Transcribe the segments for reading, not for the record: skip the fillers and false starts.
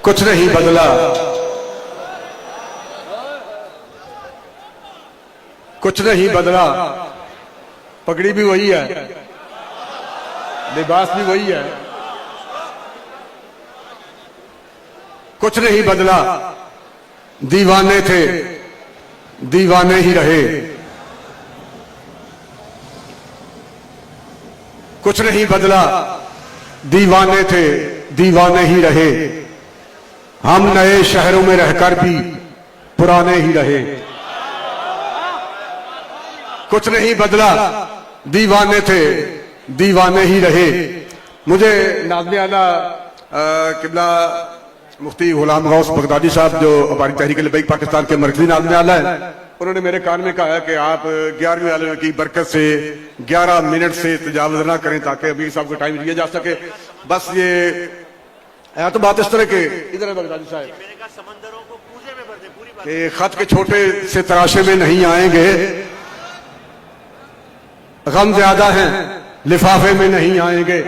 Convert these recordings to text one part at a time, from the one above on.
कुछ नहीं बदला, कुछ नहीं बदला। पगड़ी भी वही है, लिबास भी वही है। कुछ नहीं बदला, दीवाने थे दीवाने ही रहे। कुछ नहीं बदला, दीवाने थे दीवाने ही रहे। हम नए शहरों में रहकर भी पुराने ही रहे। कुछ नहीं बदला, दीवाने थे दीवाने ही रहे। मुझे नाज़िम आला किबला मुफ्ती गुलाम गौस बगदादी साहब, जो हमारी तहरीक लबैक पाकिस्तान के मरकजी नाज़िम आला है, उन्होंने मेरे कान में कहा कि आप 11वीं आलम की बरकत से 11 मिनट से तजावुज़ ना करें ताकि अमीर साहब को टाइम दिया जा सके। बस ये है तो बात इस तरह के। इधर है बगदादी साहब, समंदरों को पूजे में भर दे, पूरी बात। खत के छोटे से तराशे में नहीं आएंगे, गम ज्यादा है लिफाफे में नहीं आएंगे।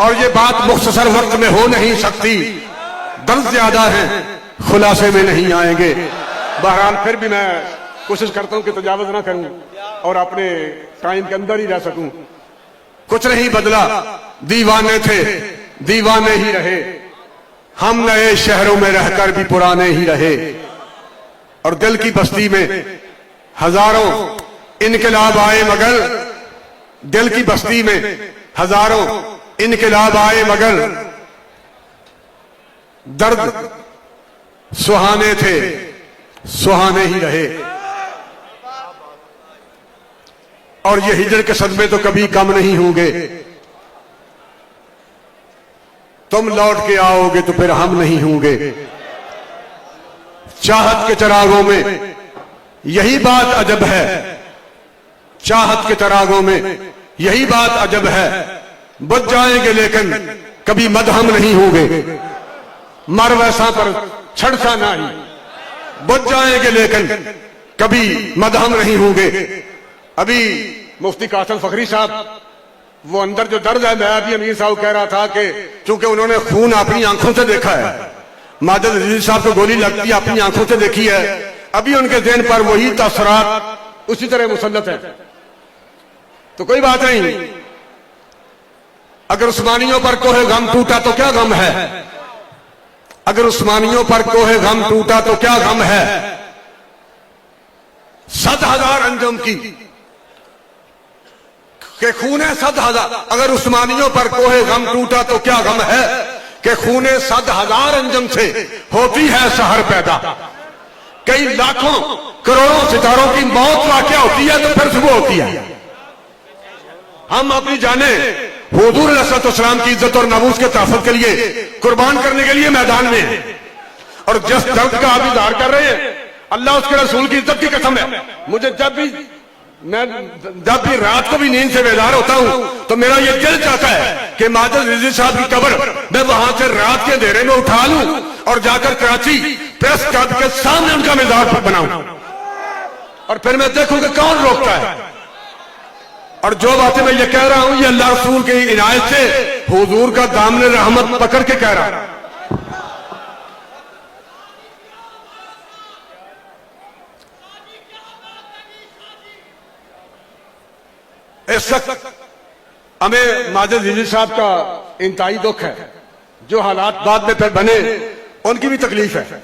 और ये बात मुख्तसर वक्त में हो नहीं सकती, दर्द ज्यादा है खुलासे में नहीं आएंगे। बहरहाल फिर भी मैं कोशिश करता हूं कि तजावुज ना करूं और अपने टाइम के अंदर ही रह सकूं। कुछ नहीं बदला, दीवाने थे दीवाने ही रहे। हम नए शहरों में रहकर भी पुराने ही रहे। और दिल की बस्ती में हजारों इनकलाब आए मगर, दिल की बस्ती में हजारों इनकलाब आए मगर दर्द सुहाने थे सुहाने ही रहे। और ये हिजर के सदमे तो कभी कम नहीं होंगे। तुम लौट के आओगे तो फिर हम नहीं होंगे। चाहत के चरागों में यही बात अजब है, चाहत के चरागों में यही बात अजब है। बुझ जाएंगे लेकिन कभी मदहम नहीं होंगे। मर वैसा पर छड़सा नहीं, बुझ जाएंगे लेकिन कभी मदहम नहीं होंगे। अभी मुफ्ती कासिम फखरी साहब, वो अंदर जो दर्द है, मैं अभी अमीर साहब कह रहा था कि चूंकि उन्होंने खून अपनी आंखों से देखा है, माजिद अजीज साहब को गोली लगती अपनी आंखों से देखी है, अभी उनके ज़हन पर वही तसरात उसी तरह मुसल्लत है। तो कोई बात नहीं, अगर उस्मानियों पर कोहे गम टूटा तो क्या गम है, अगर उस्मानियों पर कोहे गम टूटा तो क्या गम है। 7,000 अंजुम की के खूने 7,000, अगर उस्मानियों पर कोहे गम टूटा तो क्या गम है कि खूने 7,000 अंजुम से होती है शहर पैदा। कई लाखों करोड़ों सितारों की मौत वाक़या होती है तो फिर सुबह होती है। हम अपनी जाने हुजूर अलैहिस्सलाम की इज्जत और नमूस के तहफ़्फ़ुज़ के लिए कुर्बान करने के लिए मैदान में हैं। और जिस दर्द का आप इज़हार कर रहे हैं, अल्लाह उसके रसूल की इज्जत की कसम है, मुझे जब भी रात को भी नींद से बेदार होता हूं तो मेरा ये दिल चाहता है कि माजिद रिजवी साहब की कब्र मैं वहां से रात के अंधेरे में उठा लूं और जाकर कराची प्रेस क्लब के सामने उनका मज़ार बनाऊं। और फिर मैं देखूं कि कौन रोकता है। और जो बातें मैं ये कह रहा हूं, ये अल्लाह रसूल की इनायत से हुजूर का दामन रहमत पकड़ के कह रहा हूं। इस वक्त हमें माजिद रिजवी साहब का इंतहाई दुख है। जो हालात बाद में फिर बने उनकी भी तकलीफ है।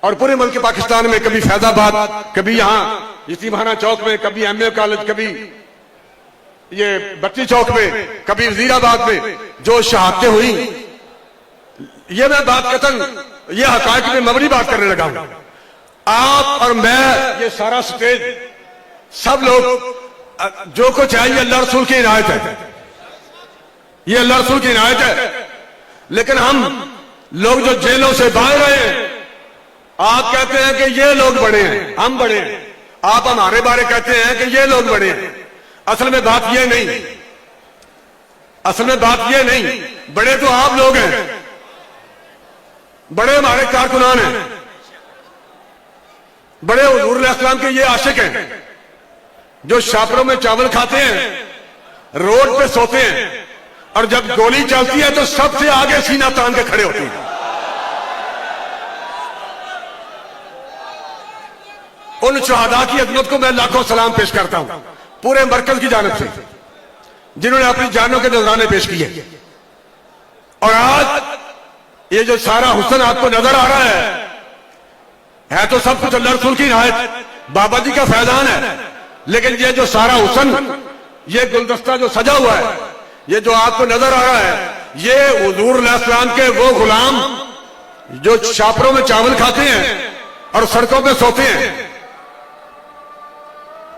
और पूरे मुल्क पाकिस्तान में कभी फैजाबाद, कभी यहां यतीमखाना चौक में, कभी एमए कॉलेज, कभी ये बत्ती चौक में, कभी वजीराबाद में जो शहादतें हुई, ये मैं बात कतन ये हकायक में मबनी बात करने लगा हूं। आप और मैं, ये सारा स्टेज, सब लोग जो कुछ है ये अल्लाह रसूल की इनायत है, ये अल्लाह रसूल की इनायत है। लेकिन हम लोग जो जेलों से बाहर आए हैं, आप कहते हैं कि ये लोग बड़े हैं, हम बड़े हैं। आप हमारे बारे कहते हैं कि ये लोग बड़े हैं। असल में बात ये नहीं, असल में बात ये नहीं, बड़े तो आप लोग हैं, बड़े हमारे कारकुनान हैं, बड़े हुजूर अलैहिस्सलाम के ये आशिक हैं जो शापरों में चावल खाते हैं, रोड पे सोते हैं, और जब गोली चलती है तो सबसे आगे सीना तान के खड़े होते हैं। उन शहादा की अजमत को मैं लाखों सलाम पेश करता हूं पूरे मरकज की जानिब से, जिन्होंने अपनी जानों के नजराने पेश किए। और आज ये जो सारा हुस्न आपको नजर आ रहा है तो सब कुछ अल्लाह रसूल की इनायत, बाबा जी का फैजान है। लेकिन ये जो सारा हुस्न, ये गुलदस्ता जो सजा हुआ है, ये जो आपको नजर आ रहा है, ये हुजूर अलैहिस्सलाम के वो गुलाम जो छापरों में चावल खाते हैं और सड़कों पे सोते हैं,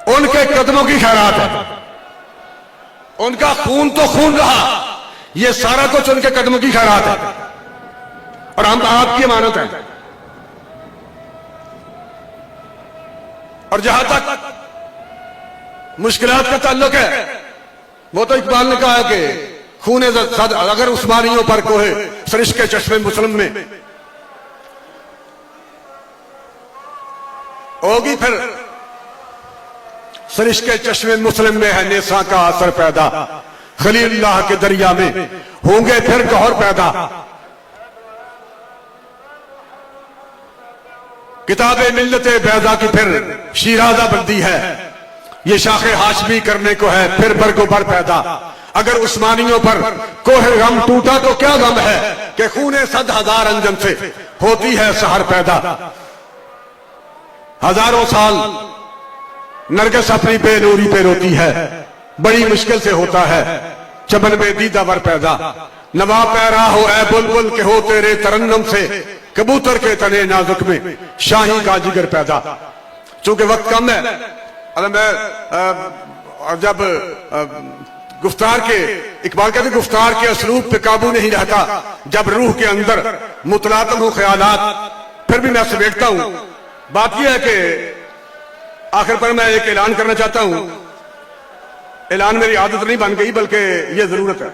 उनके कदमों की खैरात है। उनका खून तो खून रहा, ये सारा कुछ उनके कदमों की खैरात है और हम आपकी अमानत है। और जहां तक मुश्किलात का ताल्लुक है, वो तो इकबाल ने कहा कि खूने सद अगर उस्मानियों पर कोहे सरिश के चश्मे मुस्लिम में होगी, फिर सरिश के चश्मे मुस्लिम में है नेसा का असर पैदा, खलीलुल्लाह के दरिया में होंगे फिर कहर पैदा। किताबे मिल्लते बैदा की फिर शीराजा बंदी है, ये शाखे हाशमी करने को है फिर बरगोबर पैदा। अगर उस्मानियों पर कोहे गम टूटा तो क्या गम है कि खूने 100,000 अंजम से होती है सहर पैदा। हजारों साल नरगिस अपनी बेनूरी पे रोती है, बड़ी मुश्किल से होता है चमन में दीदावर पैदा। नवा पैरा हो ए बुलबुल के हो तेरे तरन्नम से, कबूतर के तने नाजुक में शाही का जिगर पैदा। चूंकि वक्त कम है, मैं जब गुफ्तार के, इकबाल कहते गुफ्तार के असलूब पे काबू नहीं रहता, जब रूह के अंदर मुतलातम हो ख्यालात, फिर भी मैं समेटता हूं। बात यह है कि आखिर पर मैं एक ऐलान करना चाहता हूं। ऐलान मेरी आदत नहीं बन गई, बल्कि यह जरूरत है।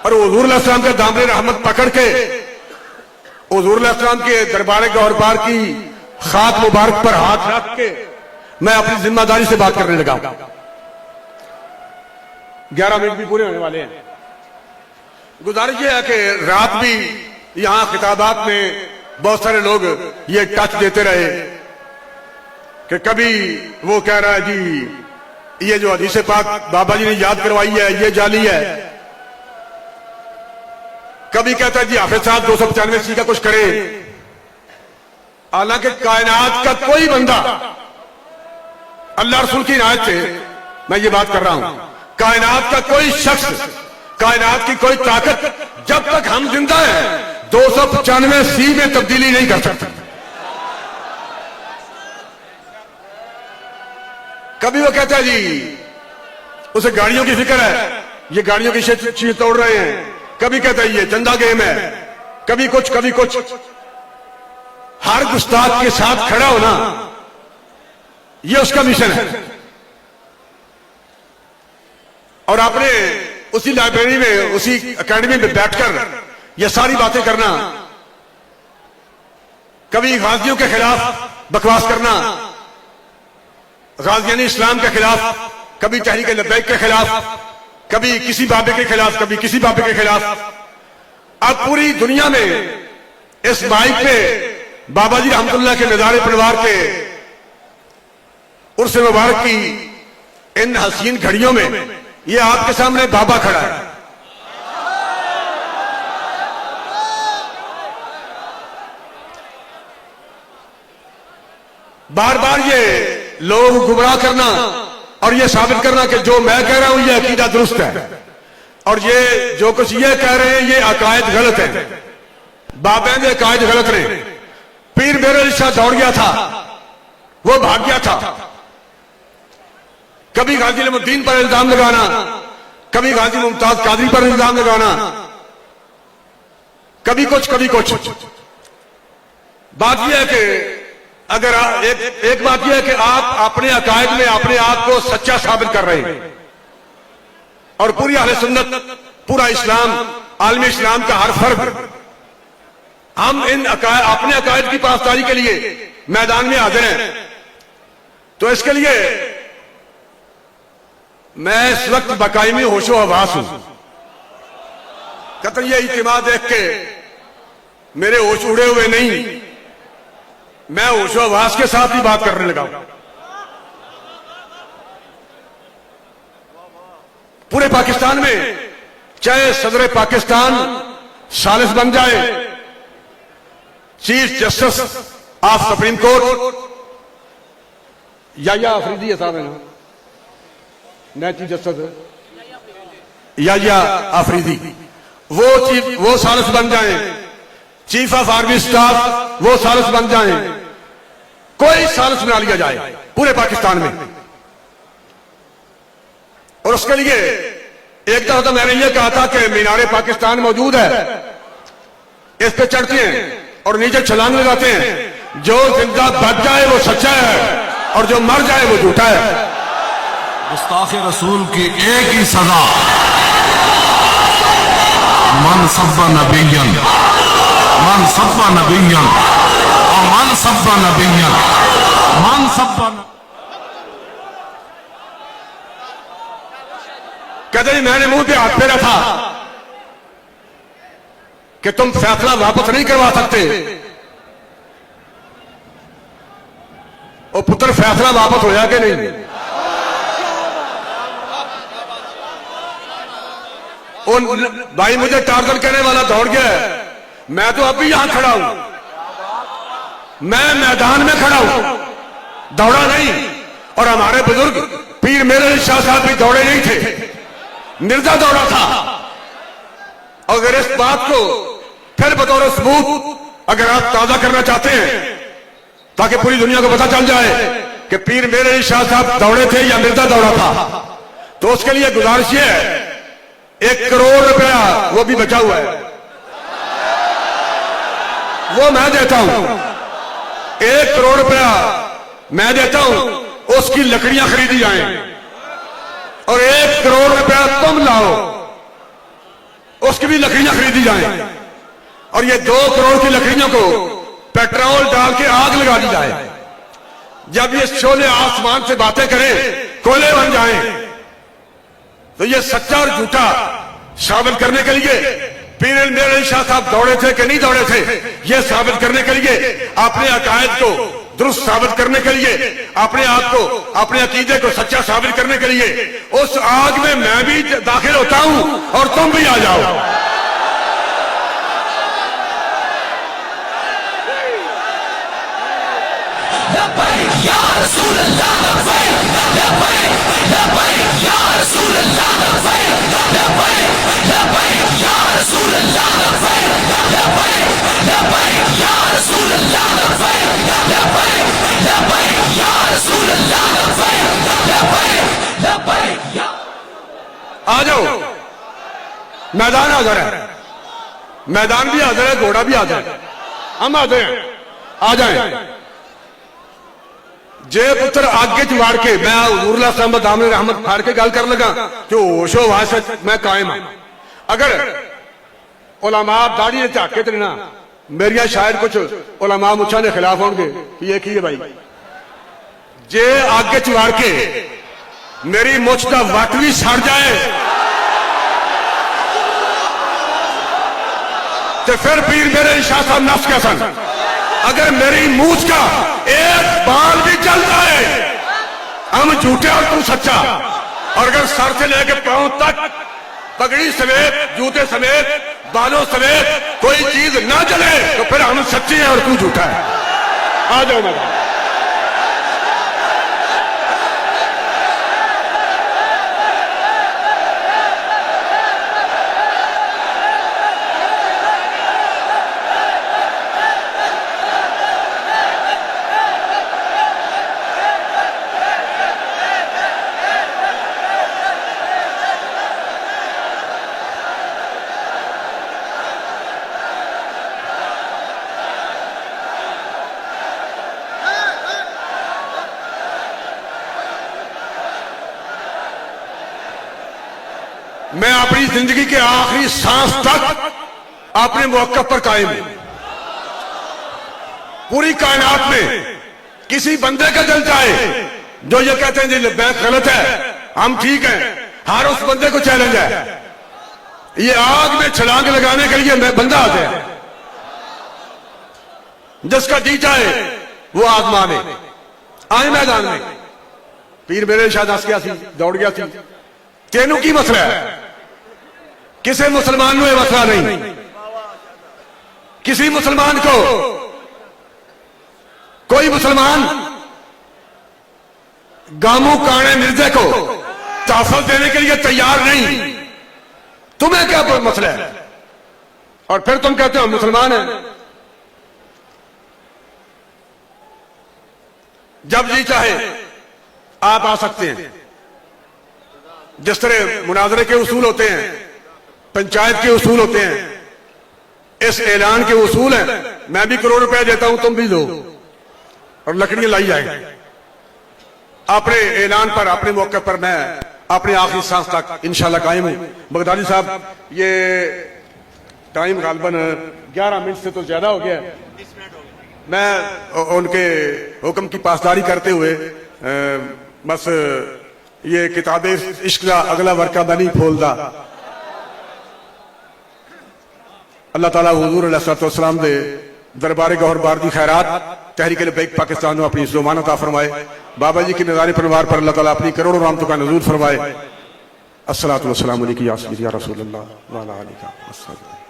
और हुजूर अलैहिस्सलाम के दामन रहमत पकड़ के हुजूर अलैहिस्सलाम के दरबार गौहरबार की खाक मुबारक पर हाथ रख के मैं अपनी जिम्मेदारी से बात करने लगा। 11 मिनट भी पूरे होने वाले हैं। गुजारिश यह है कि रात भी यहां खिताबात में बहुत सारे लोग ये टच देते रहे कि कभी वो कह रहा है जी ये जो हदीस पाक बाबा जी ने याद करवाई है ये जाली है, कभी कहता है जी हाफिज साहब 295 का कुछ करे। हालांकि कायनात का कोई बंदा, अल्लाह रसूल की इनायत से मैं ये बात कर रहा हूं, कायनात का कोई शख्स, कायनात की कोई ताकत जब तक हम जिंदा हैं 295 में तब्दीली नहीं कर सकता। कभी वो कहता है जी उसे गाड़ियों की फिक्र है, ये गाड़ियों की चीज तोड़ रहे हैं। कभी कहता है ये चंदा गेम है, कभी कुछ कभी कुछ। हर गुस्ताख के साथ खड़ा होना ये उसका मिशन है। और आपने उसी लाइब्रेरी में, उसी एकेडमी में बैठकर ये सारी बातें करना, कभी गाजियों के खिलाफ बकवास करना, गाजियानी इस्लाम के खिलाफ, कभी तहरीक लब्बैक के खिलाफ, कभी किसी बाबे के खिलाफ, कभी किसी बाबे के खिलाफ। अब पूरी दुनिया में इस माइक पे बाबा जी रहमतुल्लाह के नज़ारे परिवार के उर्स मुबारक की इन हसीन घड़ियों में ये आपके सामने बाबा खड़ा है। बार बार ये लोग गुमराह करना और ये साबित करना कि जो मैं कह रहा हूं ये अकीदा दुरुस्त है और ये जो कुछ ये कह रहे हैं ये अकायद गलत है। बाबा ने अकायद गलत रहे। पीर मेरे रिश्ता दौड़ गया था, वो भाग गया था। कभी गाजी नईमुद्दीन पर इल्जाम लगाना, कभी गाजी मुमताज कादरी पर इल्जाम लगाना, कभी कुछ कभी कुछ। बात यह है कि अगर एक बात यह है कि आप अपने अकायद में अपने आप को सच्चा साबित कर रहे हैं और पूरी अहले सुन्नत, पूरा इस्लाम, आलमी इस्लाम का हर फर्द, हम इन अपने अकायद की पासदारी के लिए मैदान में हाजिर हैं। तो इसके लिए मैं इस वक्त बाकायमी होशो हवास हूं। कतई ये इज्तिमा देख के मेरे होश उड़े हुए नहीं, मैं होशोहवास के साथ ही बात करने लगा हूं। पूरे पाकिस्तान में चाहे सदर पाकिस्तान सालिस बन जाए, chief justice of supreme court या अफरीदी है साहब है ना, नए चीफ जस्टिस या अफरीदी, वो सालिस बन जाए, चीफ ऑफ आर्मी स्टाफ वो सालिस बन जाए, कोई सालिस बना लिया जाए पूरे पाकिस्तान में। और उसके लिए एक तरह तो मैंने ये कहा था कि मीनारे पाकिस्तान मौजूद है, इस पे चढ़ते हैं और नीचे छलांग लगाते हैं। जो जिंदा बच जाए वो सच्चा है और जो मर जाए वो झूठा है। गुस्ताख रसूल की एक ही सजा, मन सब्बा नबियन, मन सब्बा नबियन और मन सब्बा नबियन, मन सब्बा। कहते जी मैंने मुंह पे हाथ फेरा था कि तुम फैसला वापस नहीं करवा सकते। और पुत्र फैसला वापस होया कि नहीं? उन भाई मुझे टारगेट करने वाला दौड़ गया। मैं तो अभी यहां खड़ा हूं, मैं मैदान में खड़ा हूं, दौड़ा नहीं। और हमारे बुजुर्ग पीर मेरे शाह साहब भी दौड़े नहीं थे, मिर्जा दौड़ा था। अगर इस बात को फिर बतौर सबूत अगर आप ताजा करना चाहते हैं ताकि पूरी दुनिया को पता चल जाए कि पीर मेरे शाह साहब दौड़े थे या मिर्जा दौड़ा था, तो उसके लिए गुजारिश है 1 करोड़ रुपया वो भी बचा हुआ है, वो मैं देता हूं। 1 करोड़ रुपया मैं देता हूं, उसकी लकड़ियां खरीदी जाएं और 1 करोड़ रुपया तुम लाओ, उसकी भी लकड़ियां खरीदी जाएं और ये 2 करोड़ की लकड़ियों को पेट्रोल डाल के आग लगा दी जाए। जब ये शोले आसमान से बातें करें, कोयले बन जाएं, तो ये सच्चा और झूठा साबित करने के लिए पीर मेरे शाह साहब दौड़े थे कि नहीं दौड़े थे, ये साबित करने के लिए, अपने अकायद को दुरुस्त साबित करने के लिए, अपने आप को, अपने अकीदे को सच्चा साबित करने के लिए उस आग में मैं भी दाखिल होता हूं और तुम भी आ जाओ। या रसूल अल्लाह लब्बैक लब्बैक लब्बैक या रसूल अल्लाह लब्बैक लब्बैक लब्बैक या रसूल अल्लाह लब्बैक लब्बैक लब्बैक या रसूल अल्लाह लब्बैक लब्बैक लब्बैक या रसूल अल्लाह लब्बैक लब्बैक लब्बैक या। आ जाओ, मैदान हाजिर है, मैदान भी हाजिर है, घोड़ा भी हाजिर है, हम हाजिर हैं, आ जाएं। जे पुत्र आगे चवाड़ के मैं हुजूर साहब दामन रहमत फाड़ के गल कर लगा कि होशो वास मैं कायम हूं। अगर उलमा दाढ़ी झाके तो ना मेरिया शायद कुछ उलमा मुछा के खिलाफ होंगे कि ये की है भाई। जे आगे चवाड़ के मेरी मुछ का वट भी सड़ जाए तो फिर पीर मेरे शाह साहब नफ्स क्या सन। अगर मेरी मूछ का एक बाल भी जल जाए, हम झूठे और तू सच्चा। और अगर सर से लेकर पांव तक पगड़ी समेत, जूते समेत, बालों समेत कोई चीज ना जले तो फिर हम सच्चे हैं और तू झूठा है। आ जाओ मैडम। मैं अपनी जिंदगी के आखिरी सांस तक अपने मौके पर कायम हूं। पूरी कायनात में किसी बंदे का दिल चाहे जो ये कहते हैं जी बैत गलत है, हम ठीक हैं, हर उस बंदे को चैलेंज है। ये आग में छलांग लगाने के लिए मैं बंदा आते हैं। जिसका जी चाहे वो आजमाने आए मैदान में। पीर मेरे शाह दस गया सी, दौड़ गया सी, तेनू की मसला है? किसी मुसलमान को यह मसला नहीं। किसी मुसलमान को, कोई मुसलमान गामू काणे मिर्जे को तहफ़्फ़ुज़ देने के लिए तैयार नहीं। तुम्हें क्या कोई मसला है? और फिर तुम कहते हो मुसलमान हैं। जब जी चाहे आप आ सकते हैं। जिस तरह मुनाजरे के उसूल होते हैं, पंचायत के उसूल होते हैं, इस ऐलान के उसूल हैं। मैं भी करोड़ रुपए देता हूं, तुम भी दो, और लकड़ियां लाई जाएंगी। अपने ऐलान पर, अपने मौके पर मैं अपने आखिरी सांस तक इंशाल्लाह कायम हूं। बगदादी साहब, ये टाइम गालबन 11 मिनट से तो ज्यादा हो गया। मैं उनके हुक्म की पासदारी करते हुए बस ये किताबे इश्क दा अगला वर्का मैं नहीं खोलदा। अल्लाह ताला हुजूर अलैहिस्सलाम दे दरबारे गौहर बार दी खैरात तहरीक लबैक पाकिस्तान में अपनी ज़ुबान अता फरमाए। बाबा जी की नज़ारे परवार पर अल्लाह ताला अपनी करोड़ों रहमतों का नज़ूर फरमाए। अस्सलातु वस्सलामु अलैका या रसूलल्लाह व अला आलिका वस्सलाम।